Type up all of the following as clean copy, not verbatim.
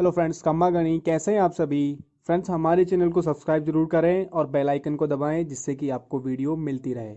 Hello friends, खम्मा गणी कैसे हैं आप सभी। फ्रेंड्स, हमारे चैनल को सब्सक्राइब जरूर करें और बेल आइकन को दबाएं जिससे कि आपको वीडियो मिलती रहे।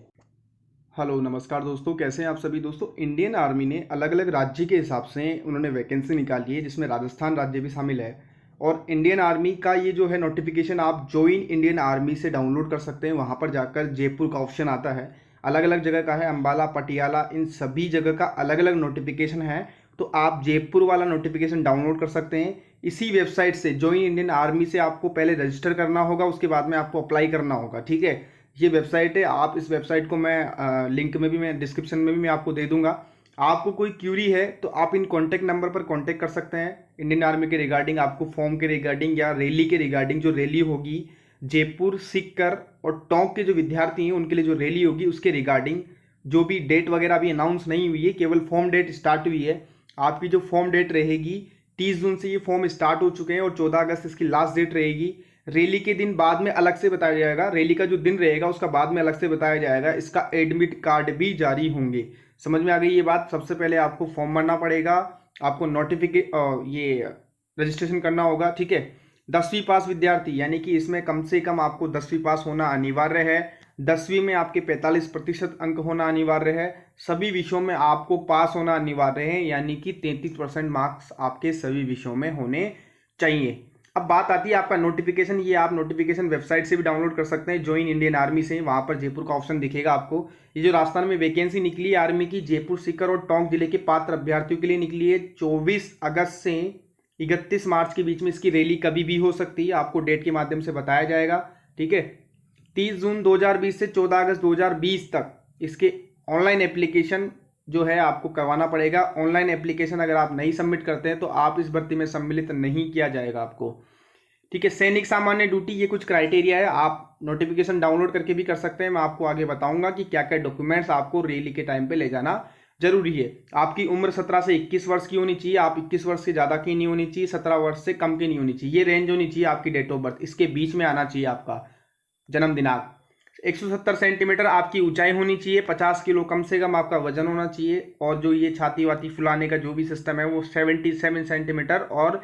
हेलो नमस्कार दोस्तों, कैसे हैं आप सभी। दोस्तों, इंडियन आर्मी ने अलग अलग राज्य के हिसाब से उन्होंने वैकेंसी निकाली है जिसमें राजस्थान राज्य भी शामिल है। और इंडियन आर्मी का ये जो है नोटिफिकेशन आप ज्वाइन इंडियन आर्मी से डाउनलोड कर सकते हैं। वहाँ पर जाकर जयपुर का ऑप्शन आता है, अलग अलग जगह का है, अम्बाला, पटियाला, इन सभी जगह का अलग अलग नोटिफिकेशन है। तो आप जयपुर वाला नोटिफिकेशन डाउनलोड कर सकते हैं। इसी वेबसाइट से ज्वाइन इंडियन आर्मी से आपको पहले रजिस्टर करना होगा, उसके बाद में आपको अप्लाई करना होगा। ठीक है, ये वेबसाइट है। आप इस वेबसाइट को मैं लिंक में भी, मैं डिस्क्रिप्शन में भी मैं आपको दे दूंगा। आपको कोई क्यूरी है तो आप इन कॉन्टैक्ट नंबर पर कॉन्टैक्ट कर सकते हैं इंडियन आर्मी के रिगार्डिंग, आपको फॉर्म के रिगार्डिंग या रैली के रिगार्डिंग। जो रैली होगी जयपुर, सीकर और टोंक के जो विद्यार्थी हैं उनके लिए जो रैली होगी उसके रिगार्डिंग, जो भी डेट वगैरह अभी अनाउंस नहीं हुई है, केवल फॉर्म डेट स्टार्ट हुई है। आपकी जो फॉर्म डेट रहेगी 30 जून से ये फॉर्म स्टार्ट हो चुके हैं और 14 अगस्त इसकी लास्ट डेट रहेगी। रैली के दिन बाद में अलग से बताया जाएगा, रैली का जो दिन रहेगा उसका बाद में अलग से बताया जाएगा। इसका एडमिट कार्ड भी जारी होंगे। समझ में आ गई ये बात। सबसे पहले आपको फॉर्म भरना पड़ेगा, आपको ये रजिस्ट्रेशन करना होगा। ठीक है, 10वीं पास विद्यार्थी, यानी कि इसमें कम से कम आपको 10वीं पास होना अनिवार्य है। 10वीं में आपके 45% अंक होना अनिवार्य है। सभी विषयों में आपको पास होना अनिवार्य है, यानी कि 33% मार्क्स आपके सभी विषयों में होने चाहिए। अब बात आती है आपका नोटिफिकेशन। ये आप नोटिफिकेशन वेबसाइट से भी डाउनलोड कर सकते हैं, ज्वाइन इंडियन आर्मी से। वहां पर जयपुर का ऑप्शन दिखेगा आपको। ये जो राजस्थान में वैकेंसी निकली है आर्मी की, जयपुर, सीकर और टोंक जिले के पात्र अभ्यर्थियों के लिए निकली है। 24 अगस्त से 31 मार्च के बीच में इसकी रैली कभी भी हो सकती है, आपको डेट के माध्यम से बताया जाएगा। ठीक है, 30 जून 2020 से 14 अगस्त 2020 तक इसके ऑनलाइन एप्लीकेशन जो है आपको करवाना पड़ेगा। ऑनलाइन एप्लीकेशन अगर आप नहीं सबमिट करते हैं तो आप इस भर्ती में सम्मिलित नहीं किया जाएगा आपको। ठीक है, सैनिक सामान्य ड्यूटी, ये कुछ क्राइटेरिया है। आप नोटिफिकेशन डाउनलोड करके भी कर सकते हैं। मैं आपको आगे बताऊंगा कि क्या क्या डॉक्यूमेंट्स आपको रैली के टाइम पे ले जाना जरूरी है। आपकी उम्र 17 से 21 वर्ष की होनी चाहिए। आप 21 वर्ष से ज्यादा की नहीं होनी चाहिए, 17 वर्ष से कम की नहीं होनी चाहिए। ये रेंज होनी चाहिए आपकी डेट ऑफ बर्थ, इसके बीच में आना चाहिए आपका जन्म दिनांक। 170 सेंटीमीटर आपकी ऊंचाई होनी चाहिए। 50 किलो कम से कम आपका वजन होना चाहिए। और जो ये छाती वाती फुलाने का जो भी सिस्टम है वो 77 सेंटीमीटर और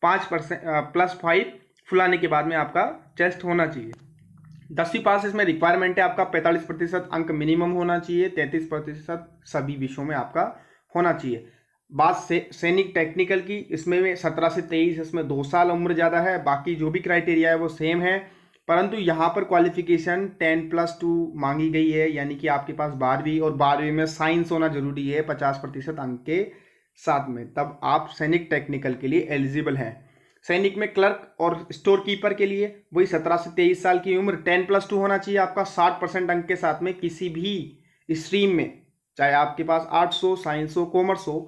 5% +5 फुलाने के बाद में आपका चेस्ट होना चाहिए। 10वीं पास इसमें रिक्वायरमेंट है आपका 45% अंक मिनिमम होना चाहिए। 33% सभी विषयों में आपका होना चाहिए। बात से सैनिक टेक्निकल की, इसमें 17 से 23, इसमें 2 साल उम्र ज़्यादा है। बाकी जो भी क्राइटेरिया है वो सेम है, परंतु यहाँ पर क्वालिफिकेशन 10+2 मांगी गई है, यानी कि आपके पास 12वीं और 12वीं में साइंस होना जरूरी है 50% अंक के साथ में, तब आप सैनिक टेक्निकल के लिए एलिजिबल हैं। सैनिक में क्लर्क और स्टोर कीपर के लिए वही 17 से 23 साल की उम्र, 10+2 होना चाहिए आपका 60% अंक के साथ में किसी भी स्ट्रीम में, चाहे आपके पास आर्ट्स हो, साइंस हो, कॉमर्स हो,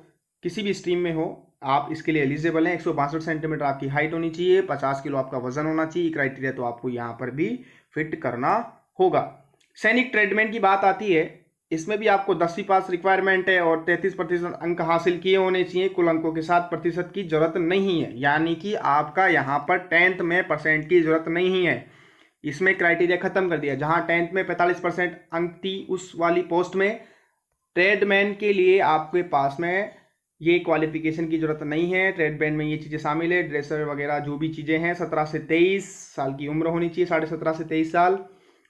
किसी भी स्ट्रीम में हो, आप इसके लिए एलिजिबल हैं। 162 सेंटीमीटर आपकी हाइट होनी चाहिए, 50 किलो आपका वजन होना चाहिए। क्राइटेरिया तो आपको यहाँ पर भी फिट करना होगा। सैनिक ट्रेडमैन की बात आती है, इसमें भी आपको 10वीं पास रिक्वायरमेंट है और 33% अंक हासिल किए होने चाहिए। कुल अंकों के साथ प्रतिशत की जरूरत नहीं है, यानी कि आपका यहाँ पर 10th में परसेंट की जरूरत नहीं है। इसमें क्राइटेरिया खत्म कर दिया। जहाँ 10th में 45% अंक थी उस वाली पोस्ट में ट्रेडमैन के लिए आपके पास में ये क्वालिफिकेशन की जरूरत नहीं है। ट्रेडमैन में ये चीज़ें शामिल है, ड्रेसर वगैरह जो भी चीज़ें हैं। 17 से 23 साल की उम्र होनी चाहिए, 17.5 से 23 साल,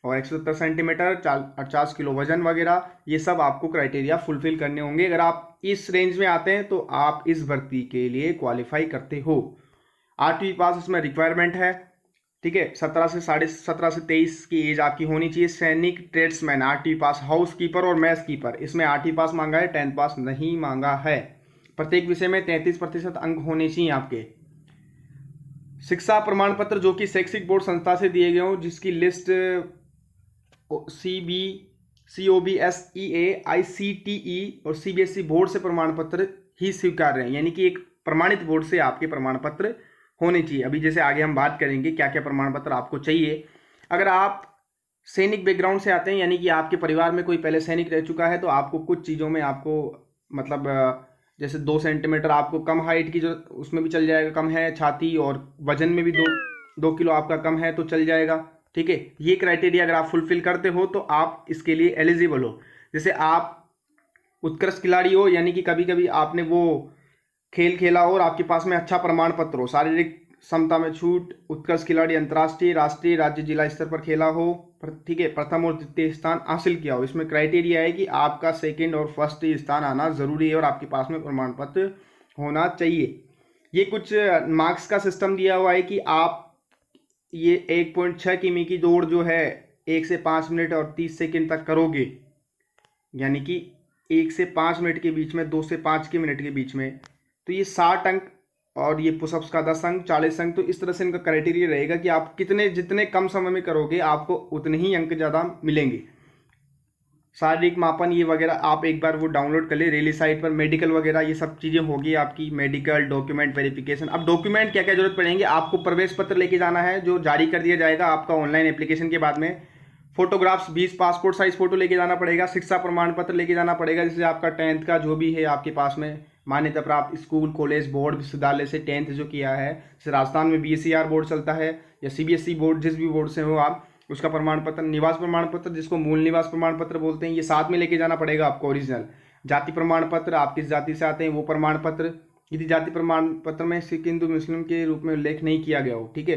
और 170 सेंटीमीटर, 50 किलो वजन वगैरह, ये सब आपको क्राइटेरिया फुलफिल करने होंगे। अगर आप इस रेंज में आते हैं तो आप इस भर्ती के लिए क्वालिफाई करते हो। 8वीं पास इसमें रिक्वायरमेंट है। ठीक है, 17 से 23 की एज आपकी होनी चाहिए। सैनिक ट्रेड्समैन 8वीं पास, हाउस कीपर और मैस कीपर, इसमें 8वीं पास मांगा है, 10th पास नहीं मांगा है। प्रत्येक विषय में 33% अंक होने चाहिए आपके। शिक्षा प्रमाण पत्र जो कि शैक्षिक बोर्ड संस्था से दिए गए हो, जिसकी लिस्ट COBSEA, ICTE और CBSE बोर्ड से प्रमाण पत्र ही स्वीकार हैं, यानी कि एक प्रमाणित बोर्ड से आपके प्रमाण पत्र होने चाहिए। अभी जैसे आगे हम बात करेंगे क्या क्या प्रमाण पत्र आपको चाहिए। अगर आप सैनिक बैकग्राउंड से आते हैं, यानी कि आपके परिवार में कोई पहले सैनिक रह चुका है, तो आपको कुछ चीज़ों में आपको मतलब जैसे 2 सेंटीमीटर आपको कम हाइट की जो उसमें भी चल जाएगा, कम है छाती, और वजन में भी 2 किलो आपका कम है तो चल जाएगा। ठीक है, ये क्राइटेरिया अगर आप फुलफिल करते हो तो आप इसके लिए एलिजिबल हो। जैसे आप उत्कृष्ट खिलाड़ी हो, यानी कि कभी कभी आपने वो खेल खेला हो और आपके पास में अच्छा प्रमाण पत्र हो, शारीरिक क्षमता में छूट, उत्कृष्ट खिलाड़ी अंतर्राष्ट्रीय, राष्ट्रीय, राज्य, जिला स्तर पर खेला हो, ठीक है, प्रथम और द्वितीय स्थान हासिल किया हो। इसमें क्राइटेरिया है कि आपका सेकंड और फर्स्ट स्थान आना जरूरी है और आपके पास में प्रमाण पत्र होना चाहिए। ये कुछ मार्क्स का सिस्टम दिया हुआ है कि आप ये 1.6 किमी की दौड़ जो है 1 से 5 मिनट और 30 सेकंड तक करोगे, यानी कि 1 से 5 मिनट के बीच में, 2 से 5 के मिनट के बीच में, तो ये 60 अंक, और ये पुशअप्स का 10 अंक, 40 अंक। तो इस तरह से इनका क्राइटेरिया रहेगा कि आप जितने कम समय में करोगे आपको उतने ही अंक ज़्यादा मिलेंगे। शारीरिक मापन ये वगैरह आप एक बार वो डाउनलोड कर ले रेली साइट पर। मेडिकल वगैरह ये सब चीज़ें होगी आपकी, मेडिकल डॉक्यूमेंट वेरिफिकेशन। अब डॉक्यूमेंट क्या क्या जरूरत पड़ेंगे, आपको प्रवेश पत्र लेके जाना है जो जारी कर दिया जाएगा आपका ऑनलाइन एप्लीकेशन के बाद में। फोटोग्राफ्स 20 पासपोर्ट साइज फोटो लेके जाना पड़ेगा। शिक्षा प्रमाण पत्र लेके जाना पड़ेगा, जैसे आपका 10th का जो भी है आपके पास में मान्यता प्राप्त स्कूल, कॉलेज, बोर्ड, विश्वविद्यालय से 10th जो किया है। जैसे राजस्थान में BSER बोर्ड चलता है या CBSE बोर्ड, जिस भी बोर्ड से हो आप, उसका प्रमाण पत्र। निवास प्रमाण पत्र जिसको मूल निवास प्रमाण पत्र बोलते हैं, ये साथ में लेके जाना पड़ेगा आपको ओरिजिनल। जाति प्रमाण पत्र, आप किस जाति से आते हैं वो प्रमाण पत्र, यदि जाति प्रमाण पत्र में सिख, हिंदू, मुस्लिम के रूप में उल्लेख नहीं किया गया हो, ठीक है।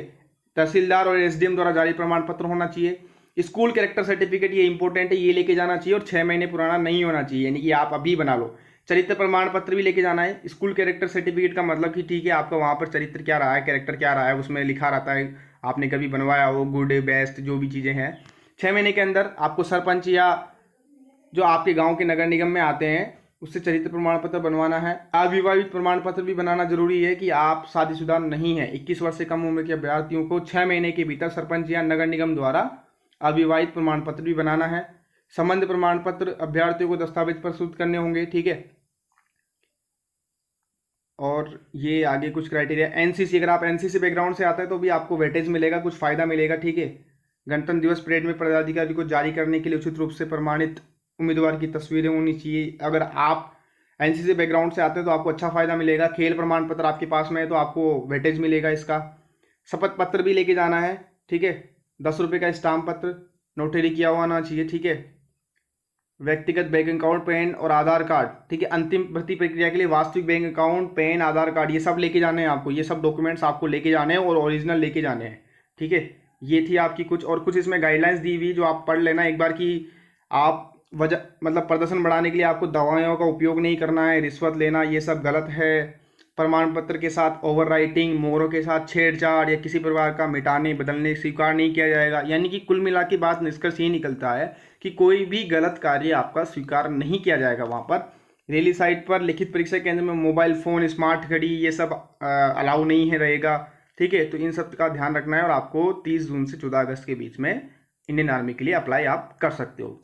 तहसीलदार और SDM द्वारा जारी प्रमाण पत्र होना चाहिए। स्कूल कैरेक्टर सर्टिफिकेट, ये इंपॉर्टेंट है, ये लेके जाना चाहिए और 6 महीने पुराना नहीं होना चाहिए, यानी कि आप अभी बना लो। चरित्र प्रमाण पत्र भी लेके जाना है। स्कूल कैरेक्टर सर्टिफिकेट का मतलब कि ठीक है आपका वहाँ पर चरित्र क्या रहा है, कैरेक्टर क्या रहा है, उसमें लिखा रहता है, आपने कभी बनवाया हो, गुड बेस्ट जो भी चीज़ें हैं। 6 महीने के अंदर आपको सरपंच या जो आपके गांव के नगर निगम में आते हैं उससे चरित्र प्रमाण पत्र बनवाना है। अविवाहित प्रमाण पत्र भी बनाना जरूरी है कि आप शादीशुदा नहीं है। 21 वर्ष से कम उम्र के अभ्यर्थियों को 6 महीने के भीतर सरपंच या नगर निगम द्वारा अविवाहित प्रमाण पत्र भी बनाना है। संबंध प्रमाण पत्र अभ्यर्थियों को दस्तावेज प्रस्तुत करने होंगे, ठीक है। और ये आगे कुछ क्राइटेरिया। NCC, अगर आप NCC बैकग्राउंड से आते हैं तो भी आपको वेटेज मिलेगा, कुछ फायदा मिलेगा, ठीक है। गणतंत्र दिवस परेड में पदाधिकारी को जारी करने के लिए उचित रूप से प्रमाणित उम्मीदवार की तस्वीरें होनी चाहिए। अगर आप NCC बैकग्राउंड से आते हैं तो आपको अच्छा फायदा मिलेगा। खेल प्रमाण पत्र आपके पास में है तो आपको वेटेज मिलेगा इसका। शपथ पत्र भी लेके जाना है, ठीक है। 10 रुपये का स्टाम्प पत्र नोटरी किया हुआ होना चाहिए, ठीक है। व्यक्तिगत बैंक अकाउंट, पैन और आधार कार्ड, ठीक है। अंतिम भर्ती प्रक्रिया के लिए वास्तविक बैंक अकाउंट, पैन, आधार कार्ड, ये सब लेके जाने हैं आपको। ये सब डॉक्यूमेंट्स आपको लेके जाने हैं और ओरिजिनल लेके जाने हैं, ठीक है। ये थी आपकी कुछ, और कुछ इसमें गाइडलाइंस दी हुई जो आप पढ़ लेना एक बार, कि आप वजह मतलब प्रदर्शन बढ़ाने के लिए आपको दवाइयों का उपयोग नहीं करना है, रिश्वत लेना ये सब गलत है। प्रमाण पत्र के साथ ओवर राइटिंग, मोहरों के साथ छेड़छाड़ या किसी प्रकार का मिटाने बदलने स्वीकार नहीं किया जाएगा। यानी कि कुल मिला के बात निष्कर्ष ये निकलता है कि कोई भी गलत कार्य आपका स्वीकार नहीं किया जाएगा। वहाँ पर रैली साइट पर लिखित परीक्षा केंद्र में मोबाइल फ़ोन, स्मार्ट घड़ी ये सब अलाउ नहीं है रहेगा, ठीक है। तो इन सब का ध्यान रखना है और आपको 30 जून से 14 अगस्त के बीच में इंडियन आर्मी के लिए अप्लाई आप कर सकते हो।